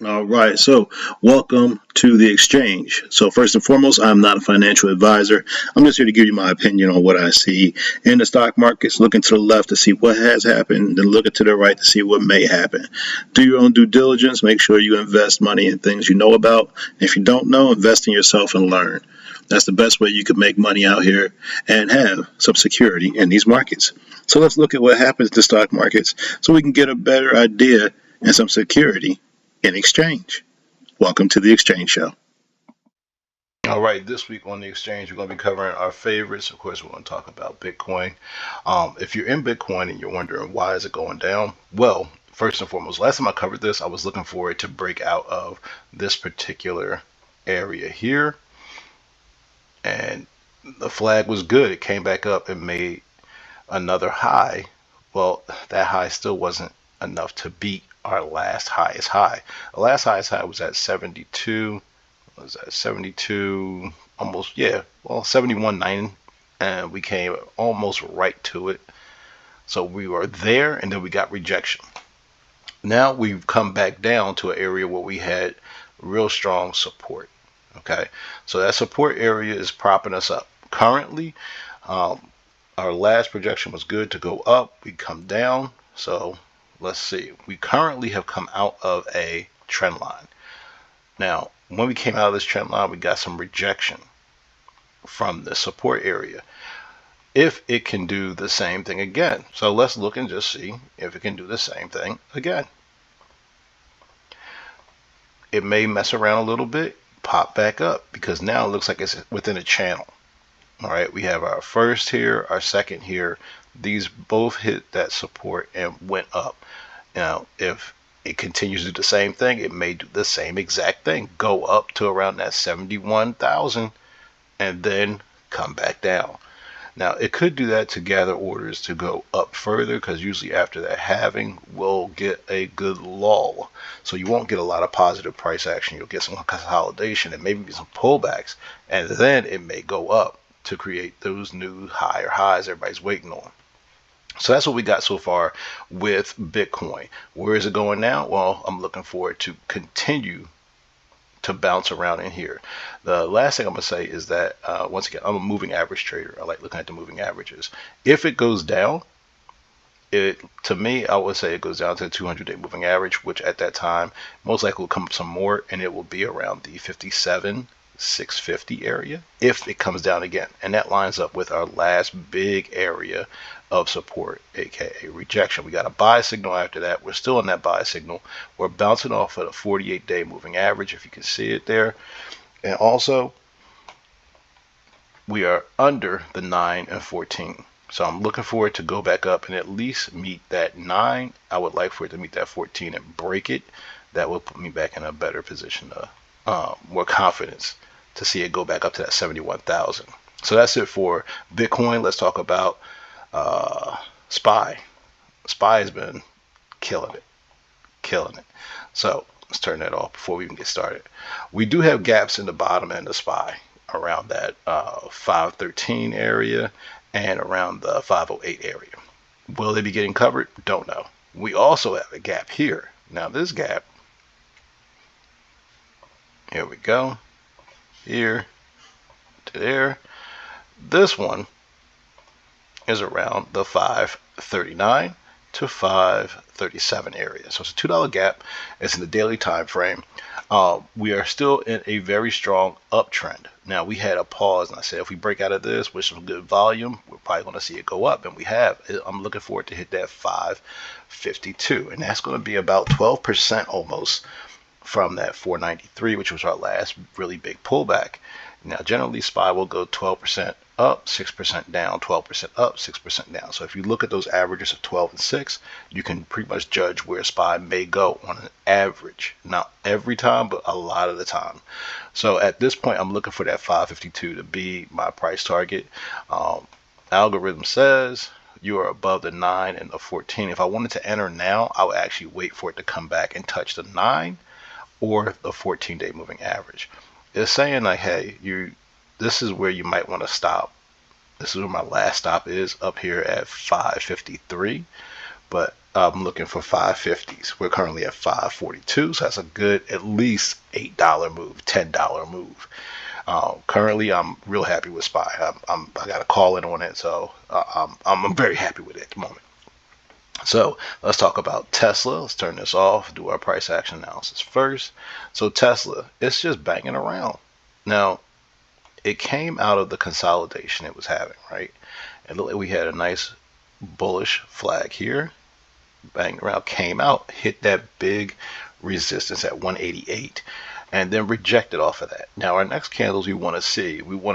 All right, so welcome to the exchange. So, first and foremost, I'm not a financial advisor. I'm just here to give you my opinion on what I see in the stock markets. Looking to the left to see what has happened, then looking to the right to see what may happen. Do your own due diligence. Make sure you invest money in things you know about. If you don't know, invest in yourself and learn. That's the best way you can make money out here and have some security in these markets. So, let's look at what happens to stock markets so we can get a better idea and some security in exchange. Welcome to the Exchange Show. All right, this week on the exchange, we're going to be covering our favorites. Of course, we're going to talk about Bitcoin. If you're in Bitcoin and you're wondering why is it going down, well, first and foremost, last time I covered this, I was looking for it to break out of this particular area here, and the flag was good. It came back up and made another high. Well, that high still wasn't enough to beat our last highest high. The last highest high was at 72. Was that 72? Almost, yeah. Well, 71.9, and we came almost right to it. So we were there, and then we got rejection. Now we've come back down to an area where we had real strong support. Okay, so that support area is propping us up. Currently, um, our last projection was good to go up. We come down. So let's see. We currently have come out of a trend line. Now, when we came out of this trend line, we got some rejection from the support area. If it can do the same thing again. So let's look and just see if it can do the same thing again. It may mess around a little bit, pop back up, because now it looks like it's within a channel. All right, we have our first here, our second here. These both hit that support and went up. Now, if it continues to do the same thing, it may do the same exact thing, go up to around that 71,000 and then come back down. Now, it could do that to gather orders to go up further, because usually after that halving, we'll get a good lull. So you won't get a lot of positive price action. You'll get some consolidation and maybe some pullbacks, and then it may go up to create those new higher highs everybody's waiting on. So that's what we got so far with Bitcoin. Where is it going now? Well, I'm looking for it to continue to bounce around in here. The last thing I'm going to say is that, once again, I'm a moving average trader. I like looking at the moving averages. If it goes down, it to me, I would say it goes down to the 200-day moving average, which at that time most likely will come up some more, and it will be around the 57,650 area if it comes down again. And that lines up with our last big area of support, aka rejection. We got a buy signal after that. We're still in that buy signal. We're bouncing off of a 48-day moving average, if you can see it there. And also, we are under the 9 and 14. So I'm looking for it to go back up and at least meet that 9. I would like for it to meet that 14 and break it. That will put me back in a better position, more confidence to see it go back up to that 71,000. So that's it for Bitcoin. Let's talk about SPY. SPY has been killing it, killing it. So let's turn that off before we even get started. We do have gaps in the bottom end of SPY around that 513 area and around the 508 area. Will they be getting covered? Don't know. We also have a gap here. Now this gap, here we go, here to there. This one is around the 539 to 537 area. So it's a $2 gap. It's in the daily time frame. We are still in a very strong uptrend. Now we had a pause, and I said if we break out of this with some good volume, we're probably going to see it go up, and we have. I'm looking forward to hit that 552, and that's going to be about 12% almost from that 493, which was our last really big pullback. Now, generally, SPY will go 12% up, 6% down, 12% up, 6% down. So if you look at those averages of 12 and 6, you can pretty much judge where SPY may go on an average. Not every time, but a lot of the time. So at this point, I'm looking for that 552 to be my price target. Algorithm says you are above the 9 and the 14. If I wanted to enter now, I would actually wait for it to come back and touch the 9 or the 14-day moving average. It's saying like, hey, this is where you might want to stop. This is where my last stop is, up here at 553. But I'm looking for 550s. We're currently at 542, so that's a good at least $8 move, $10 move. Currently, I'm real happy with SPY. I got a call in on it, so I'm very happy with it at the moment. So let's talk about Tesla. Let's turn this off, do our price action analysis first. So Tesla, it's just banging around. Now, it came out of the consolidation it was having, right? It looked like we had a nice bullish flag here, banged around, came out, hit that big resistance at 188, and then rejected off of that. Now, our next candles we want to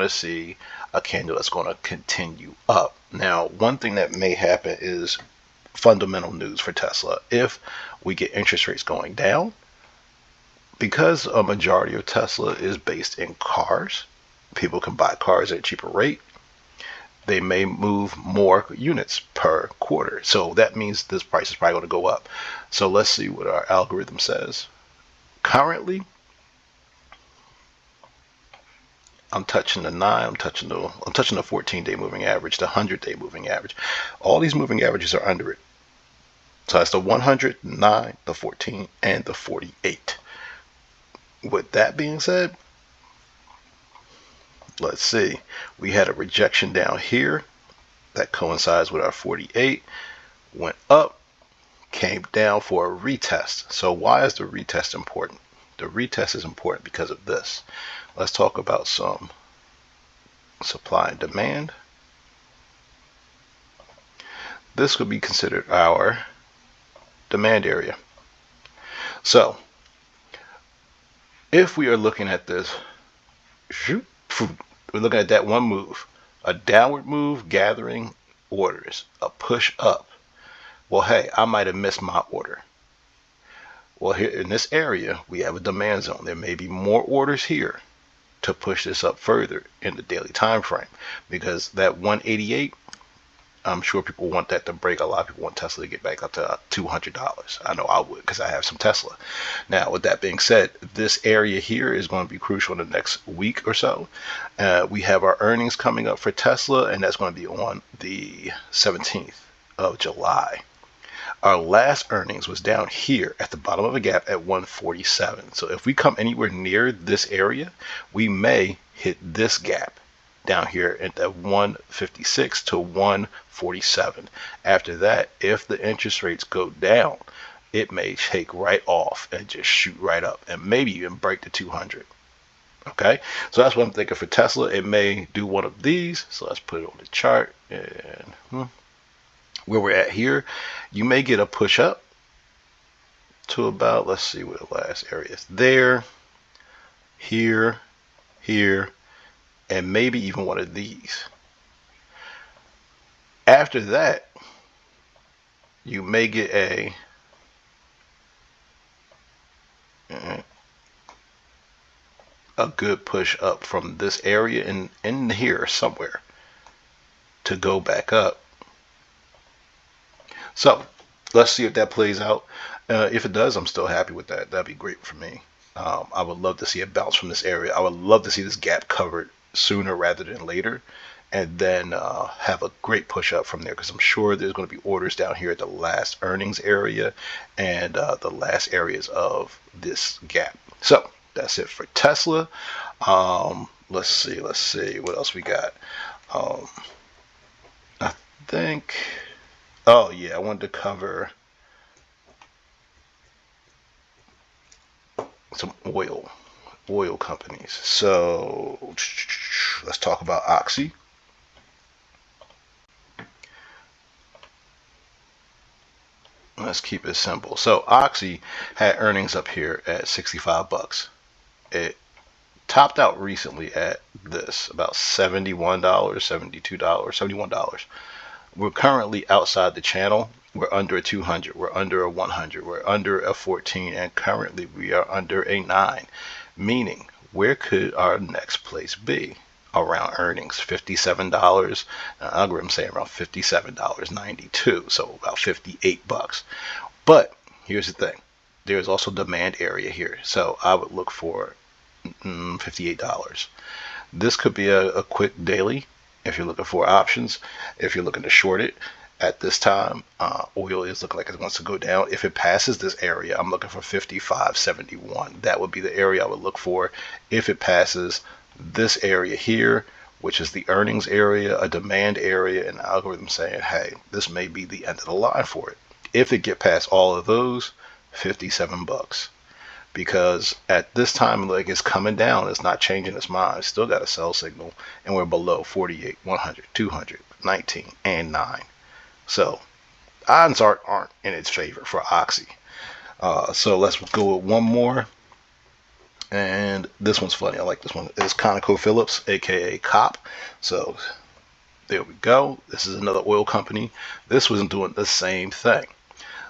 see a candle that's going to continue up. Now, one thing that may happen is fundamental news for Tesla. If we get interest rates going down, because a majority of Tesla is based in cars, people can buy cars at a cheaper rate. They may move more units per quarter. So that means this price is probably going to go up. So let's see what our algorithm says. Currently, I'm touching the 9, I'm touching the 14-day moving average, the 100-day moving average. All these moving averages are under it. So that's the 100, 9, the 14, and the 48. With that being said, let's see. We had a rejection down here that coincides with our 48. Went up, came down for a retest. So why is the retest important? The retest is important because of this. Let's talk about some supply and demand. This would be considered our demand area. So if we are looking at this, we're looking at that one move, a downward move gathering orders, a push up. Well, hey, I might have missed my order. Well, here in this area, we have a demand zone. There may be more orders here to push this up further in the daily time frame, because that 188, I'm sure people want that to break. A lot of people want Tesla to get back up to $200. I know I would, because I have some Tesla. Now, with that being said, this area here is going to be crucial in the next week or so. We have our earnings coming up for Tesla, and that's going to be on the 17th of July. Our last earnings was down here at the bottom of a gap at 147. So if we come anywhere near this area, we may hit this gap down here at that 156 to 147. After that, if the interest rates go down, it may take right off and just shoot right up and maybe even break the 200. Okay, so that's what I'm thinking for Tesla. It may do one of these. So let's put it on the chart, and where we're at here, you may get a push up to about, let's see what the last area is there, here, here, and maybe even one of these. After that, you may get a good push up from this area and in here somewhere to go back up. So let's see if that plays out. If it does, I'm still happy with that. That'd be great for me. I would love to see a bounce from this area. I would love to see this gap covered sooner rather than later, and then have a great push up from there, because I'm sure there's going to be orders down here at the last earnings area and the last areas of this gap. So that's it for Tesla. Let's see what else we got. I think, oh yeah, I wanted to cover some oil companies. So let's talk about Oxy. Let's keep it simple. So Oxy had earnings up here at 65 bucks. It topped out recently at this, about $71, $72, $71. We're currently outside the channel. We're under a 200. We're under a 100. We're under a 14, and currently we are under a 9. Meaning, where could our next place be? Around earnings, $57. Algorithm saying around $57.92, so about 58 bucks. But here's the thing: there's also demand area here, so I would look for $58. This could be a quick daily if you're looking for options. If you're looking to short it, At this time, oil is looking like it wants to go down. If it passes this area, I'm looking for 55.71. That would be the area I would look for if it passes this area here, which is the earnings area, a demand area, and algorithm saying, hey, this may be the end of the line for it. If it get past all of those, 57 bucks. Because at this time, like, it's coming down, it's not changing its mind. It's still got a sell signal, and we're below 48, 100, 200, 19, and 9. So odds aren't in its favor for Oxy. So let's go with one more. And this one's funny. I like this one. It's ConocoPhillips, aka COP. So there we go. This is another oil company. This wasn't doing the same thing.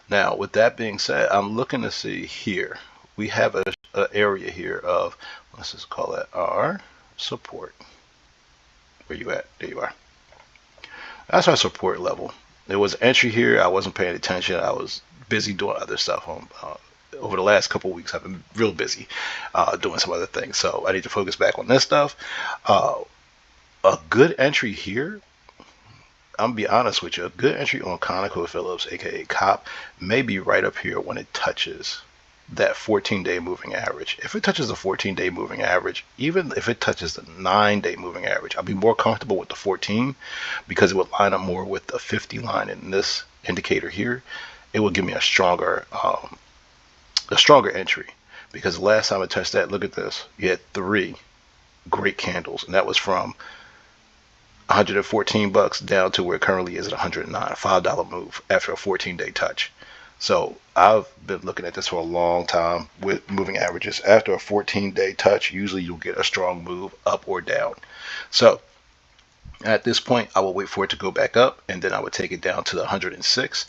Now, with that being said, I'm looking to see here. We have a area here of, let's just call that our support. Where you at? There you are. That's our support level. There was entry here. I wasn't paying attention. I was busy doing other stuff. Over the last couple of weeks, I've been real busy doing some other things. So I need to focus back on this stuff. A good entry here, I'm gonna be honest with you, a good entry on ConocoPhillips, aka COP, may be right up here when it touches that 14-day moving average. If it touches the 14-day moving average, even if it touches the 9-day moving average, I'll be more comfortable with the 14 because it would line up more with the 50 line in this indicator here. It will give me a stronger entry, because the last time I touched that, look at this, you had 3 great candles, and that was from 114 bucks down to where it currently is at 109, a $5 move after a 14-day touch. So I've been looking at this for a long time with moving averages. After a 14-day touch, usually you'll get a strong move up or down. So at this point, I will wait for it to go back up, and then I would take it down to the 106.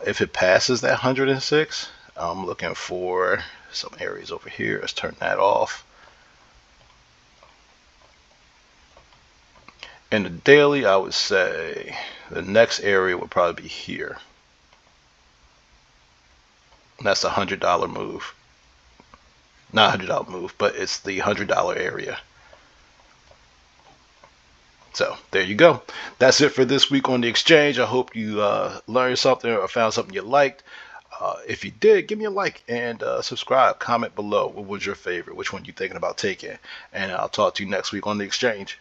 If it passes that 106, I'm looking for some areas over here. Let's turn that off. In the daily, I would say the next area would probably be here. That's a $100 move. Not $100 move, but it's the $100 area. So there you go. That's it for this week on the exchange. I hope you learned something or found something you liked. If you did, give me a like and subscribe. Comment below what was your favorite, which one you thinking about taking. And I'll talk to you next week on the exchange.